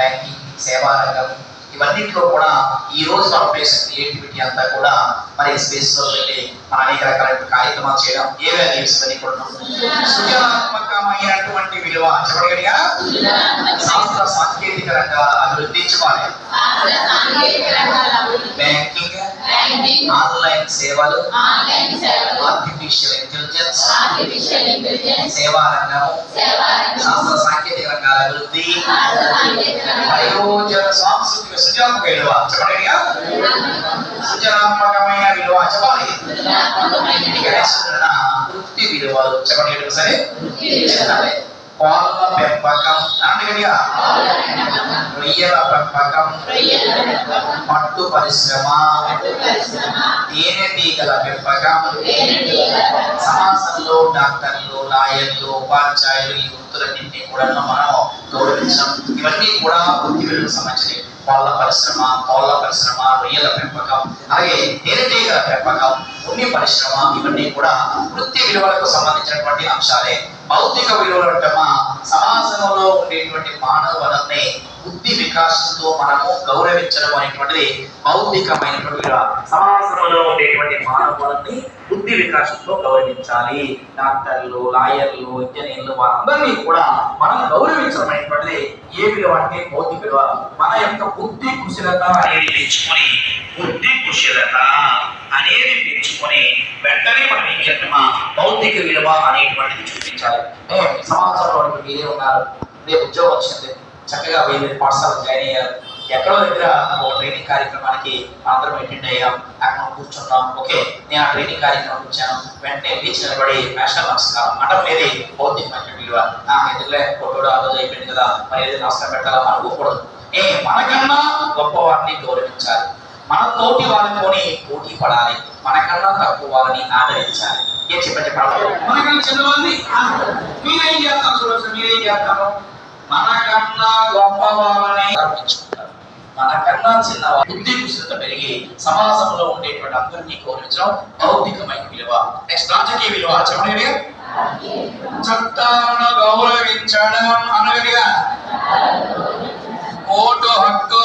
Banking, సేవా రంగం ఇవన్నింటిలో కూడా ఈ రోజు మనం చేసిన క్రియేటివిటీ అంతా కూడా మరి స్పేస్ లో వెళ్ళి మన అనేక రకాల కార్యక్రమాలు చేయడం ఏ వాల్యూస్ అని కూడా సృజనాత్మకమైనటువంటి విలువ చెప్పగలిగా శాస్త్ర సాంకేతిక రంగాల అభివృద్ధి ఇచ్చుకోవాలి. బ్యాంకింగ్, ఆన్లైన్ సేవలు, ఆర్టిఫిషియల్ ఇంటెలిజెన్స్, సేవా రంగము, శాస్త్ర సాంకేతిక రంగాల అభివృద్ధి, ప్రయోజన సాంస్కృతిక సృజనాత్మక విలువ చెప్పగలిగా సృజనాత్మకమైన విలువ చెప్పాలి. వృత్తి విలువలు చెప్పగలిగా సరే. కోళ్ళ పెంపకం అనగా రొయ్యల పెంపకం, పట్టు పరిశ్రమ, తేనెటీగల పెంపకం, సమాజంలో డాక్టర్లు, లాయర్లు, ఉపాధ్యాయులు ఈ వృత్తులన్నింటినీ కూడా మనం గౌరవించడం ఇవన్నీ కూడా వృత్తి విలువలకు సంబంధించినవి. కోళ్ళ పరిశ్రమ, కోళ్ళ పరిశ్రమ, రొయ్యల పెంపకం, అలాగే తేనెటీగల పెంపకం, ఉన్ని పరిశ్రమ ఇవన్నీ కూడా వృత్తి విలువలకు సంబంధించినటువంటి అంశాలే. భౌతిక విలువలు అంటే సమాజంలో ఉండేటువంటి మానవ వనరుని బుద్ధి వికాసంతో మనము గౌరవించడం అనేటువంటిది భౌతికమైనటువంటి విలువ. సమాజంలో ఉండేటువంటి మానవ వనరుని బుద్ధి వికాసంతో గౌరవించాలి. డాక్టర్లు, లాయర్లు, ఇంజనీర్లు వారందరినీ కూడా మనం గౌరవించడం అనేటువంటిది ఏ విలువ అంటే భౌతిక విలువ. మన యొక్క బుద్ధి కుశలత అనేది పెంచుకొని వెంటనే మనం ఏం చేస్తామా భౌతిక విలువ అనేటువంటిది చూపించాలి. సమాజంలో మీరే ఉన్నారు, రేపు ఉద్యోగం వచ్చింది, చక్కగా వేరే పాఠశాల జాయిన్ అయ్యారు, ఎక్కడో దగ్గర ఒక ట్రైనింగ్ కార్యక్రమానికి అందరం అటెండ్ అయ్యాం, అక్కడ కూర్చున్నాం. ఓకే, నేను ఆ ట్రైనింగ్ కార్యక్రమం వచ్చాను, వెంటనే లేచి నిలబడి నేషనల్ నమస్కారం అనడం అనేది భౌతికమైన విలువ. ఎందుకులే ఫోటో ఆ రోజు అయిపోయింది కదా, మరి ఏదైనా నమస్కారం పెట్టాలా అనుకోకూడదు. మనకన్నా గొప్ప వారిని గౌరవించాలి, మన తోటి వారితోని పోటీ పడాలి, మనకన్నా తక్కువ వారిని ఆదరించాలి. ఏం చెప్పండి, మనకన్నా చిన్నవారిని మీరేం చేస్తారు, చూడవచ్చు మీరేం చేస్తారు, మనకన్నా గొప్ప వారిని గౌరవించుకుంటారు. మనకన్నా చిన్నవారు బుద్ధి కుశలత పెరిగి సమాజంలో ఉండేటువంటి అందరినీ గౌరవించడం భౌతికమైన విలువ. నెక్స్ట్ రాజకీయ విలువ చెప్పండి. చట్టాలను గౌరవించడం అనగా ఓటు హక్కు,